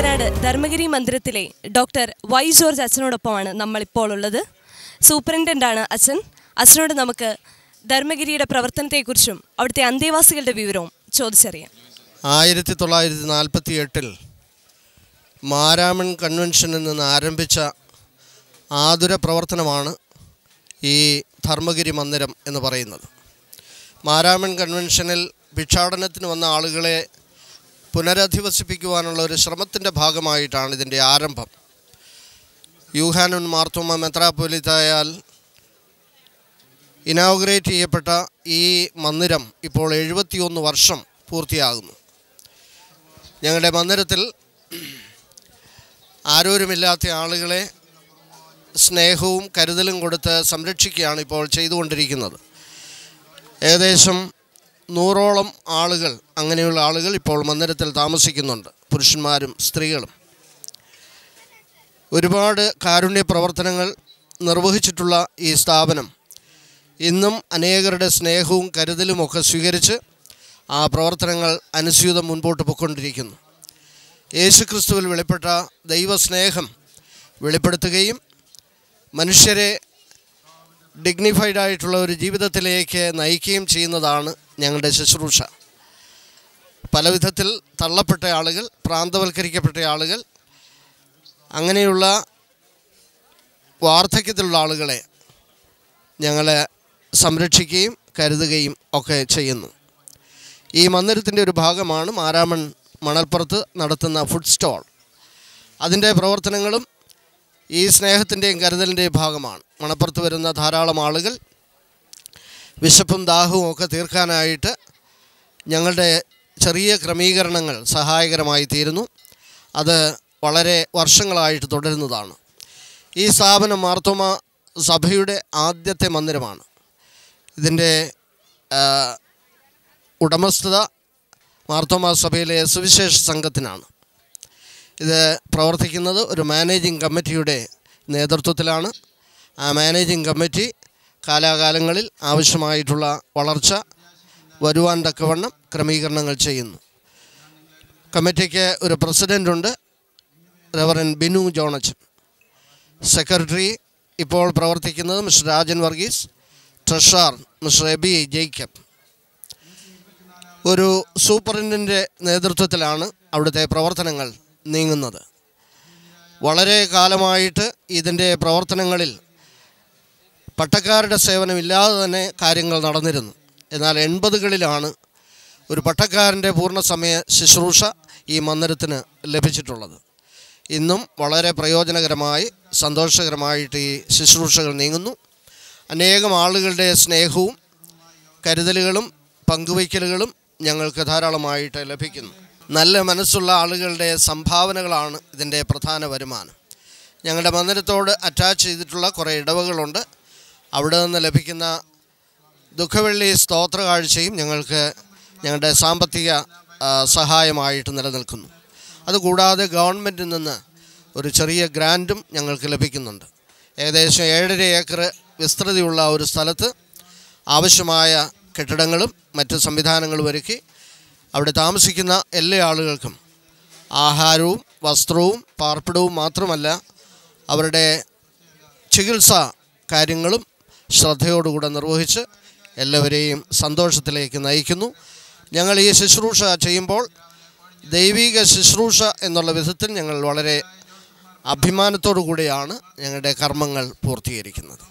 കുട്ടനാട് ധർമ്മഗിരി മന്ദിരത്തിലെ doctor Y George അച്ഛനോടൊപ്പമാണ് നമ്മളിപ്പോൾ ഉള്ളത്. സൂപ്രണ്ടൻ്റാണ് അച്ഛൻ. അച്ഛനോട് നമുക്ക് ധർമ്മഗിരിയുടെ പ്രവർത്തനത്തെക്കുറിച്ചും അവിടുത്തെ അന്തേവാസികളുടെ വിവരവും ചോദിച്ചറിയാം. 1948 മാരാമൺ കൺവെൻഷനിൽ നിന്ന് ആരംഭിച്ച ആതുര പ്രവർത്തനമാണ് ഈ ധർമ്മഗിരി മന്ദിരം എന്ന് പറയുന്നത്. മാരാമൺ കൺവെൻഷനിൽ ഭിക്ഷാടനത്തിന് വന്ന ആളുകളെ പുനരധിവസിപ്പിക്കുവാനുള്ള ഒരു ശ്രമത്തിൻ്റെ ഭാഗമായിട്ടാണ് ഇതിൻ്റെ ആരംഭം. യൂഹാനോൻ മാർത്തോമ മെത്രാപ്പൊലീത്തായാൽ ഇനോഗ്രേറ്റ് ചെയ്യപ്പെട്ട ഈ മന്ദിരം ഇപ്പോൾ 71 വർഷം പൂർത്തിയാകുന്നു. ഞങ്ങളുടെ മന്ദിരത്തിൽ ആരോരുമില്ലാത്ത ആളുകളെ സ്നേഹവും കരുതലും കൊടുത്ത് സംരക്ഷിക്കുകയാണ് ഇപ്പോൾ ചെയ്തുകൊണ്ടിരിക്കുന്നത്. ഏകദേശം 100ഓളം ആളുകൾ, അങ്ങനെയുള്ള ആളുകൾ ഇപ്പോൾ മന്ദിരത്തിൽ താമസിക്കുന്നുണ്ട്, പുരുഷന്മാരും സ്ത്രീകളും. ഒരുപാട് കാരുണ്യ പ്രവർത്തനങ്ങൾ നിർവഹിച്ചിട്ടുള്ള ഈ സ്ഥാപനം ഇന്നും അനേകരുടെ സ്നേഹവും കരുതലുമൊക്കെ സ്വീകരിച്ച് ആ പ്രവർത്തനങ്ങൾ അനുസ്യൂതം മുൻപോട്ട് പോയിക്കൊണ്ടിരിക്കുന്നു. യേശുക്രിസ്തുവിൽ വെളിപ്പെട്ട ദൈവസ്നേഹം വെളിപ്പെടുത്തുകയും മനുഷ്യരെ ഡിഗ്നിഫൈഡായിട്ടുള്ള ഒരു ജീവിതത്തിലേക്ക് നയിക്കുകയും ചെയ്യുന്നതാണ് ഞങ്ങളുടെ ശുശ്രൂഷ. പല വിധത്തിൽ തള്ളപ്പെട്ട ആളുകൾ, പ്രാന്തവൽക്കരിക്കപ്പെട്ട ആളുകൾ, അങ്ങനെയുള്ള വാർദ്ധക്യത്തിലുള്ള ആളുകളെ ഞങ്ങളെ സംരക്ഷിക്കുകയും കരുതുകയും ഒക്കെ ചെയ്യുന്നു. ഈ മന്ദിരത്തിൻ്റെ ഒരു ഭാഗമാണ് മാരാമൺ മണൽപ്പുറത്ത് നടത്തുന്ന ഫുഡ് സ്റ്റോൾ. അതിൻ്റെ പ്രവർത്തനങ്ങളും ഈ സ്നേഹത്തിൻ്റെയും കരുതലിൻ്റെയും ഭാഗമാണ്. മണപ്പുറത്ത് വരുന്ന ധാരാളം ആളുകൾ വിശപ്പും ദാഹവും ഒക്കെ തീർക്കാനായിട്ട് ഞങ്ങളുടെ ചെറിയ ക്രമീകരണങ്ങൾ സഹായകരമായി തീരുന്നു. അത് വളരെ വർഷങ്ങളായിട്ട് തുടരുന്നതാണ്. ഈ സ്ഥാപനം മാർത്തോമ സഭയുടെ ആദ്യത്തെ മന്ദിരമാണ്. ഇതിൻ്റെ ഉടമസ്ഥത മാർത്തോമ സഭയിലെ സുവിശേഷ സംഘത്തിനാണ്. ഇത് പ്രവർത്തിക്കുന്നത് ഒരു മാനേജിംഗ് കമ്മിറ്റിയുടെ നേതൃത്വത്തിലാണ്. ആ മാനേജിംഗ് കമ്മിറ്റി കാലാകാലങ്ങളിൽ ആവശ്യമായിട്ടുള്ള വളർച്ച വരുവാൻ തക്കവണ്ണം ക്രമീകരണങ്ങൾ ചെയ്യുന്നു. കമ്മിറ്റിക്ക് ഒരു പ്രസിഡൻ്റുണ്ട്, റവറൻ ബിനു ജോണച്ചൻ. സെക്രട്ടറി ഇപ്പോൾ പ്രവർത്തിക്കുന്നത് mister Rajan Varghese. Treasurer mister Aby Jacob. ഒരു സൂപ്രണ്ടിൻ്റെ നേതൃത്വത്തിലാണ് അവിടുത്തെ പ്രവർത്തനങ്ങൾ നീങ്ങുന്നത്. വളരെ കാലമായിട്ട് ഇതിൻ്റെ പ്രവർത്തനങ്ങളിൽ പട്ടക്കാരുടെ സേവനമില്ലാതെ തന്നെ കാര്യങ്ങൾ നടന്നിരുന്നു. എന്നാൽ 80കളിലാണ് ഒരു പട്ടക്കാരൻ്റെ പൂർണ്ണസമയ ശുശ്രൂഷ ഈ മന്ദിരത്തിന് ലഭിച്ചിട്ടുള്ളത്. ഇന്നും വളരെ പ്രയോജനകരമായി സന്തോഷകരമായിട്ട് ഈ ശുശ്രൂഷകൾ നീങ്ങുന്നു. അനേകം ആളുകളുടെ സ്നേഹവും കരുതലുകളും പങ്കുവയ്ക്കലുകളും ഞങ്ങൾക്ക് ധാരാളമായിട്ട് ലഭിക്കുന്നു. നല്ല മനസ്സുള്ള ആളുകളുടെ സംഭാവനകളാണ് ഇതിൻ്റെ പ്രധാന വരുമാനം. ഞങ്ങളുടെ മന്ദിരത്തോട് അറ്റാച്ച് ചെയ്തിട്ടുള്ള കുറേ ഇടവകളുണ്ട്. അവിടെ നിന്ന് ലഭിക്കുന്ന ദുഃഖവെള്ളി സ്തോത്ര കാഴ്ചയും ഞങ്ങളുടെ സാമ്പത്തിക സഹായമായിട്ട് നിലനിൽക്കുന്നു. അതുകൂടാതെ ഗവൺമെൻറ്റിൽ നിന്ന് ഒരു ചെറിയ ഗ്രാൻറ്റും ഞങ്ങൾക്ക് ലഭിക്കുന്നുണ്ട്. ഏകദേശം 7.5 ഏക്കർ വിസ്തൃതിയുള്ള ഒരു സ്ഥലത്ത് ആവശ്യമായ കെട്ടിടങ്ങളും മറ്റ് സംവിധാനങ്ങളും ഒരുക്കി അവിടെ താമസിക്കുന്ന എല്ലാ ആളുകൾക്കും ആഹാരവും വസ്ത്രവും പാർപ്പിടവും മാത്രമല്ല അവരുടെ ചികിത്സാ കാര്യങ്ങളും ശ്രദ്ധയോടുകൂടെ നിർവഹിച്ച് എല്ലാവരെയും സന്തോഷത്തിലേക്ക് നയിക്കുന്നു. ഞങ്ങൾ ഈ ശുശ്രൂഷ ചെയ്യുമ്പോൾ ദൈവിക ശുശ്രൂഷ എന്നുള്ള വിധത്തിൽ ഞങ്ങൾ വളരെ അഭിമാനത്തോടു കൂടിയാണ് ഞങ്ങളുടെ കർമ്മങ്ങൾ പൂർത്തീകരിക്കുന്നത്.